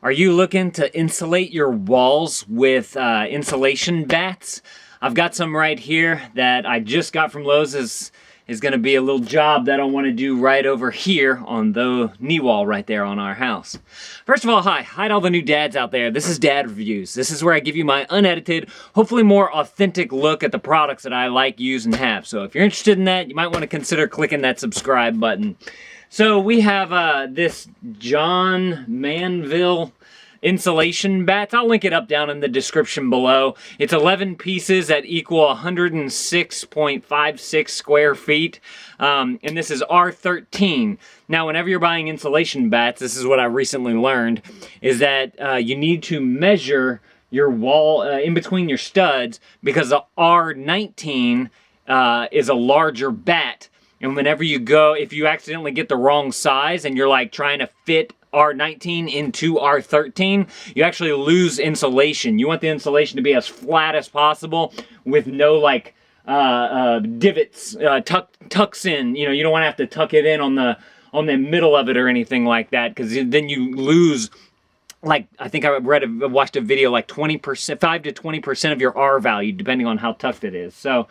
Are you looking to insulate your walls with insulation bats? I've got some right here that I just got from Lowe's. Is going to be a little job that I want to do right over here on the knee wall right there on our house. First of all, hi to all the new dads out there. This is Dad Reviews. This is where I give you my unedited, hopefully more authentic look at the products that I like, use, and have. So if you're interested in that, you might want to consider clicking that subscribe button. So we have this John Manville insulation bats. I'll link it up down in the description below. It's 11 pieces that equal 106.56 square feet. And this is R13. Now, whenever you're buying insulation bats, this is what I recently learned, is that you need to measure your wall in between your studs, because the R19 is a larger bat. And whenever you go, if you accidentally get the wrong size and you're like trying to fit R19 into R13, you actually lose insulation. You want the insulation to be as flat as possible with no like divots, tucks in. You know, you don't want to have to tuck it in on the middle of it or anything like that, because then you lose, like, I think I watched a video, like 20%, 5 to 20% of your R value, depending on how tucked it is. So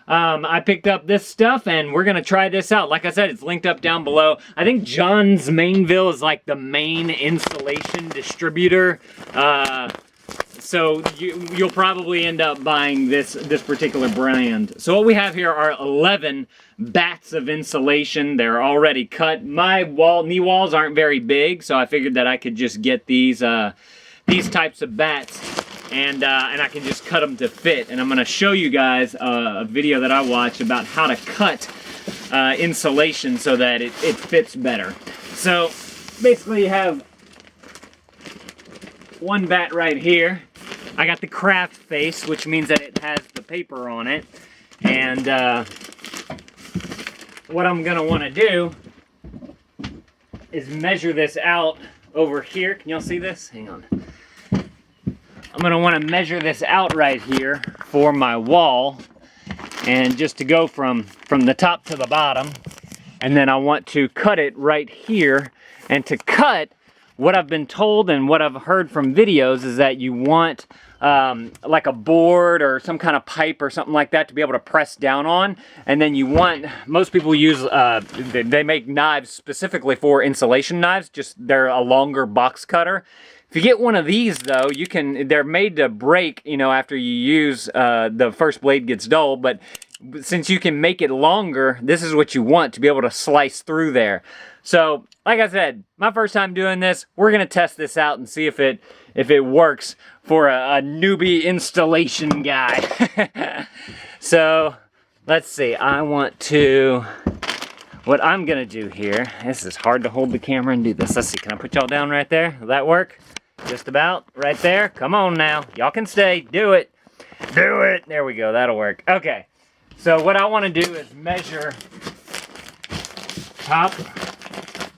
I picked up this stuff and we're gonna try this out. Like I said, it's linked up down below. I think John's Manville is like the main insulation distributor. So you'll probably end up buying this particular brand. So what we have here are 11 bats of insulation. They're already cut. My knee walls aren't very big, so I figured that I could just get these types of bats. And I can just cut them to fit. And I'm going to show you guys a video that I watched about how to cut insulation so that it fits better. So basically you have one bat right here. I got the craft face, which means that it has the paper on it. And what I'm going to want to do is measure this out over here. Can y'all see this? Hang on. I'm going to want to measure this out right here for my wall, and just to go from the top to the bottom, and then I want to cut it right here. And to cut, what I've been told and what I've heard from videos is that you want like a board or some kind of pipe or something like that to be able to press down on. And then you want, most people use, they make knives specifically for insulation knives, just they're a longer box cutter. If you get one of these though, they're made to break, you know, after you use, the first blade gets dull, but since you can make it longer, this is what you want, to be able to slice through there. So, like I said, my first time doing this, we're gonna test this out and see if it works for a newbie installation guy. So, let's see, what I'm gonna do here, this is hard to hold the camera and do this. Let's see, can I put y'all down right there? Will that work? Just about right there. Come on now. Y'all can stay. Do it. Do it. There we go. That'll work. Okay. So what I want to do is measure top,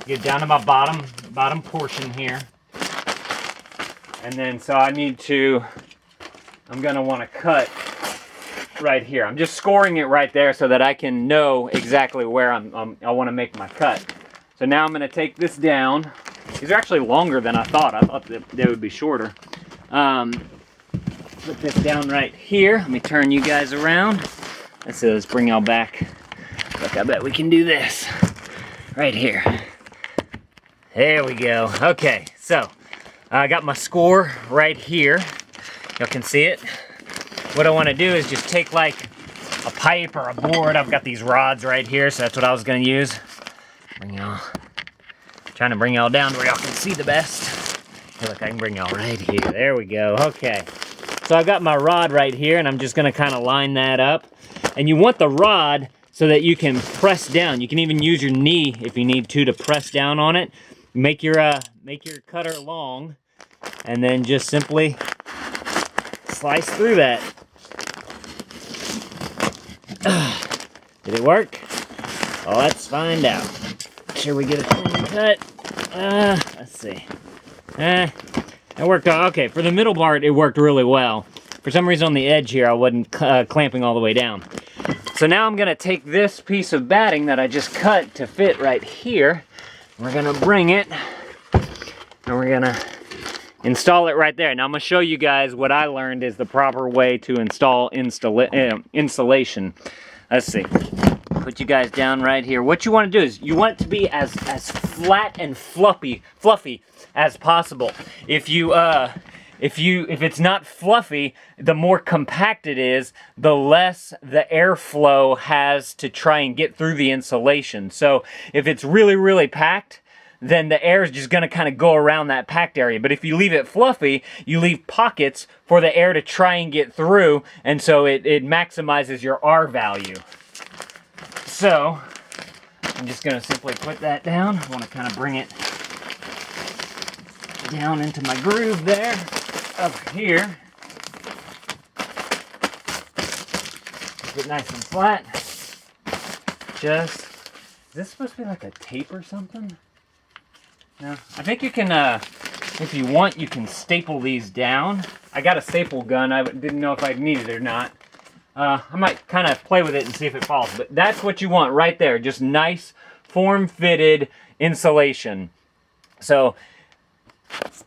get down to my bottom portion here. And then so I'm going to want to cut right here. I'm just scoring it right there so that I can know exactly where I want to make my cut. So now I'm going to take this down. These are actually longer than I thought. I thought that they would be shorter. Put this down right here. Let me turn you guys around. Let's bring y'all back. Look, I bet we can do this. Right here. There we go. Okay, so I got my score right here. Y'all can see it. What I want to do is just take like a pipe or a board. I've got these rods right here, so that's what I was going to use. Trying to bring y'all down where y'all can see the best. Hey, look, I can bring y'all right here. There we go. Okay. So I've got my rod right here, and I'm just going to kind of line that up. And you want the rod so that you can press down. You can even use your knee if you need to press down on it. Make your cutter long, and then just simply slice through that. Did it work? Well, let's find out. Make sure we get a clean cut. Let's see. It worked out. Okay, for the middle part, it worked really well. For some reason on the edge here, I wasn't clamping all the way down. So now I'm going to take this piece of batting that I just cut to fit right here. We're going to bring it, and we're going to install it right there. Now I'm going to show you guys what I learned is the proper way to install insulation. Let's see. Put you guys down right here. What you want to do is you want it to be as flat and fluffy as possible. If it's not fluffy, the more compact it is, the less the airflow has to try and get through the insulation. So if it's really packed, then the air is just going to kind of go around that packed area. But if you leave it fluffy, you leave pockets for the air to try and get through, and so it maximizes your R value. So I'm just going to simply put that down. I want to kind of bring it down into my groove there, up here. Keep it nice and flat. Is this supposed to be like a tape or something? No, I think you can, if you want, you can staple these down. I got a staple gun. I didn't know if I'd need it or not. I might kind of play with it and see if it falls. But that's what you want right there. Just nice, form-fitted insulation. So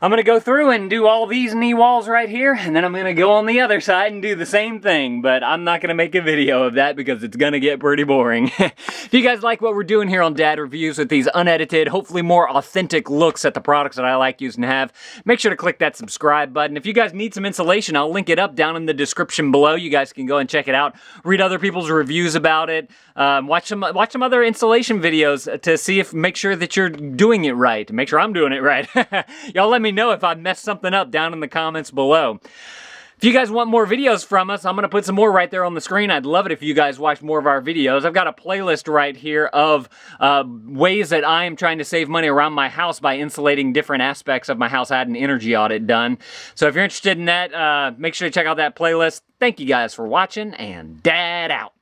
I'm going to go through and do all these knee walls right here, and then I'm going to go on the other side and do the same thing, but I'm not going to make a video of that because it's going to get pretty boring. If you guys like what we're doing here on Dad Reviews with these unedited, hopefully more authentic looks at the products that I like using to have, make sure to click that subscribe button. If you guys need some insulation, I'll link it up down in the description below. You guys can go and check it out, read other people's reviews about it, watch some other installation videos to see make sure that you're doing it right, make sure I'm doing it right. Y'all let me know if I messed something up down in the comments below. If you guys want more videos from us, I'm going to put some more right there on the screen. I'd love it if you guys watch more of our videos. I've got a playlist right here of ways that I am trying to save money around my house by insulating different aspects of my house. I had an energy audit done. So if you're interested in that, make sure to check out that playlist. Thank you guys for watching, and Dad out.